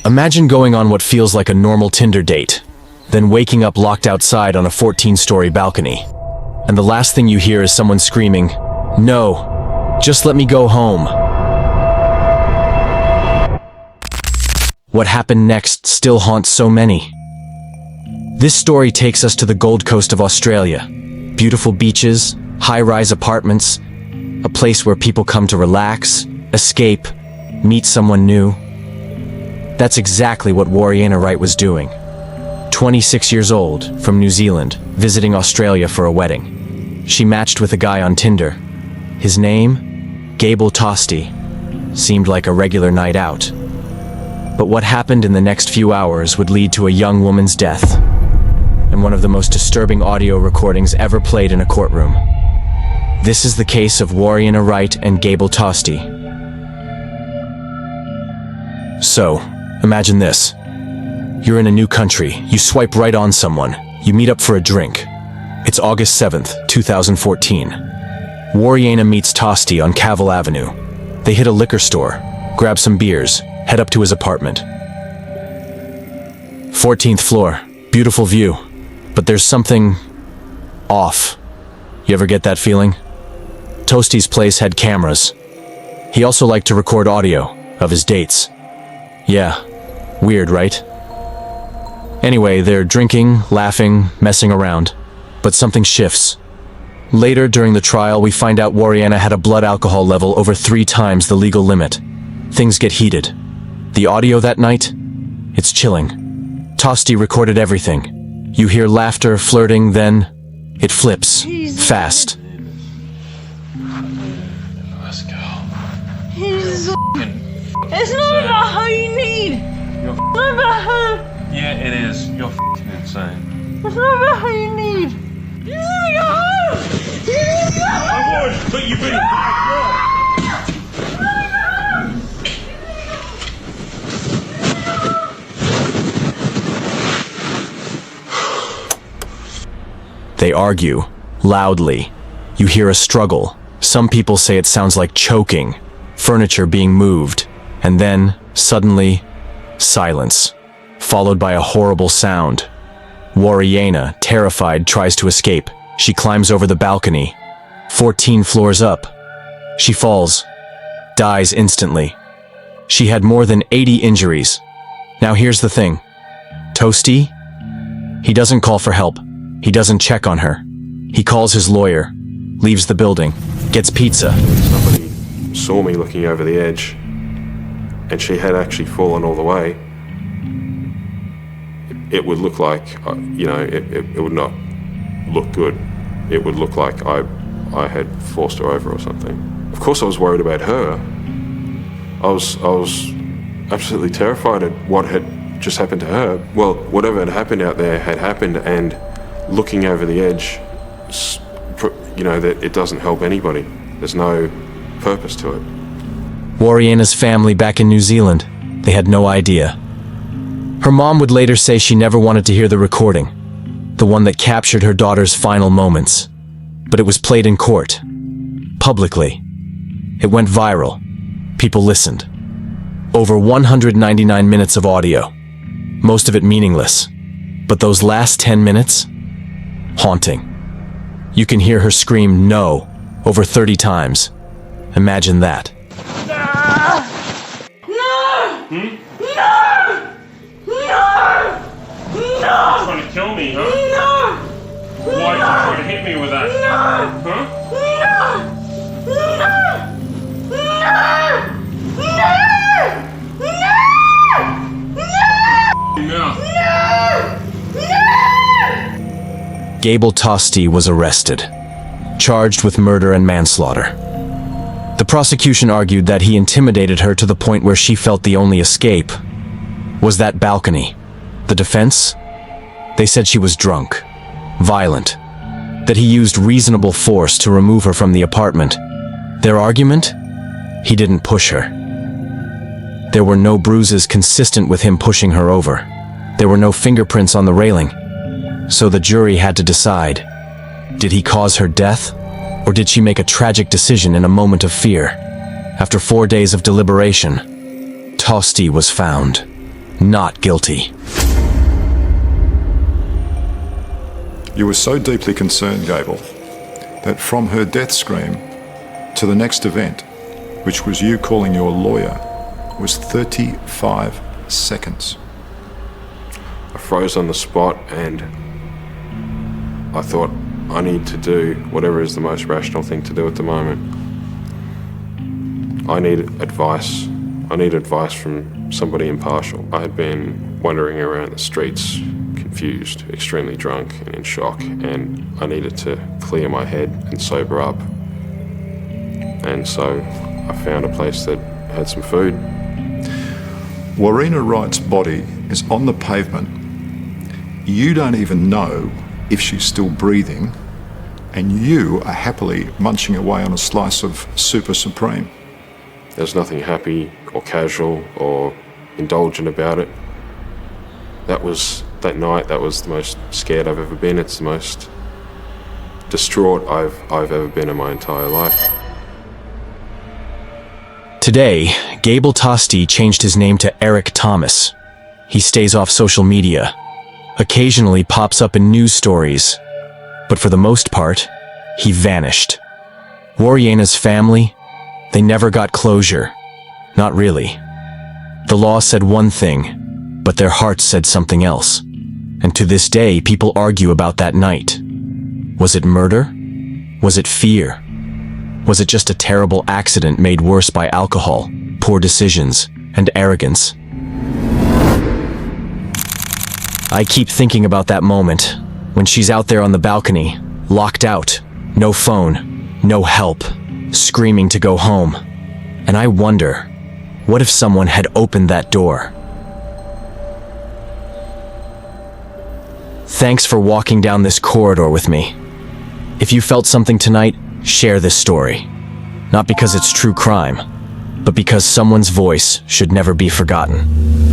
Imagine going on what feels like a normal Tinder date, then waking up locked outside on a 14-story balcony. And the last thing you hear is someone screaming, "No, just let me go home." What happened next still haunts so many. This story takes us to the Gold Coast of Australia. Beautiful beaches, high-rise apartments, a place where people come to relax, escape, meet someone new. That's exactly what Warriena Wright was doing. 26 years old, from New Zealand, visiting Australia for a wedding. She matched with a guy on Tinder. His name? Gable Tostee. Seemed like a regular night out. But what happened in the next few hours would lead to a young woman's death, and one of the most disturbing audio recordings ever played in a courtroom. This is the case of Warriena Wright and Gable Tostee. So, imagine this. You're in a new country, you swipe right on someone, you meet up for a drink. It's August 7th, 2014. Warriena meets Tostee on Cavill Avenue. They hit a liquor store, grab some beers, head up to his apartment. 14th floor, beautiful view, but there's something off. You ever get that feeling? Tostee's place had cameras. He also liked to record audio of his dates. Yeah, weird, right? Anyway, they're drinking, laughing, messing around, but something shifts. Later, during the trial, we find out Warriena had a blood alcohol level over 3 times the legal limit. Things get heated. The audio that night? It's chilling. Tostee recorded everything. You hear laughter, flirting, then it flips. Fast. Let's go. It's not about how you need. You're It's not about how. yeah, it is. You're f***ing insane. It's not about how you need. You need to go home. You need to go home. I would, but you've been. They argue, loudly. You hear a struggle. Some people say it sounds like choking, furniture being moved, and then, suddenly, silence, followed by a horrible sound. Warriena, terrified, tries to escape. She climbs over the balcony, 14 floors up. She falls, dies instantly. She had more than 80 injuries. Now here's the thing. Tostee? He doesn't call for help. He doesn't check on her. He calls his lawyer, leaves the building, gets pizza. Somebody saw me looking over the edge, and she had actually fallen all the way. It would look like, it would not look good. It would look like I had forced her over or something. Of course I was worried about her. I was absolutely terrified at what had just happened to her. Well, whatever had happened out there had happened, and looking over the edge, that it doesn't help anybody. There's no purpose to it. Warriena's family back in New Zealand, they had no idea. Her mom would later say she never wanted to hear the recording, the one that captured her daughter's final moments. But it was played in court, publicly. It went viral. People listened. Over 199 minutes of audio, most of it meaningless. But those last 10 minutes? Haunting. You can hear her scream "no" over 30 times. Imagine that. No! Hmm? No! No! No! Trying to kill me, huh? No! Why are you trying to hit me with that? No! Huh? No! No! No! No! No. Gable Tostee was arrested, charged with murder and manslaughter. The prosecution argued that he intimidated her to the point where she felt the only escape was that balcony. The defense? They said she was drunk, violent, that he used reasonable force to remove her from the apartment. Their argument? He didn't push her. There were no bruises consistent with him pushing her over. There were no fingerprints on the railing. So the jury had to decide. Did he cause her death? Or did she make a tragic decision in a moment of fear? After 4 days of deliberation, Tostee was found. not guilty. You were so deeply concerned, Gable, that from her death scream to the next event, which was you calling your lawyer, was 35 seconds. I froze on the spot and I thought, I need to do whatever is the most rational thing to do at the moment. I need advice. I need advice from somebody impartial. I had been wandering around the streets, confused, extremely drunk and in shock, and I needed to clear my head and sober up. And so I found a place that had some food. Warriena Wright's body is on the pavement. You don't even know if she's still breathing, and you are happily munching away on a slice of Super Supreme. There's nothing happy or casual or indulgent about it. That night, that was the most scared I've ever been. It's the most distraught I've ever been in my entire life. Today, Gable Tostee changed his name to Eric Thomas. He stays off social media, occasionally pops up in news stories, but for the most part, he vanished. Warriena's family, they never got closure. Not really. The law said one thing, but their hearts said something else. And to this day, people argue about that night. Was it murder? Was it fear? Was it just a terrible accident made worse by alcohol, poor decisions, and arrogance? I keep thinking about that moment, when she's out there on the balcony, locked out, no phone, no help, screaming to go home. And I wonder, what if someone had opened that door? Thanks for walking down this corridor with me. If you felt something tonight, share this story. Not because it's true crime, but because someone's voice should never be forgotten.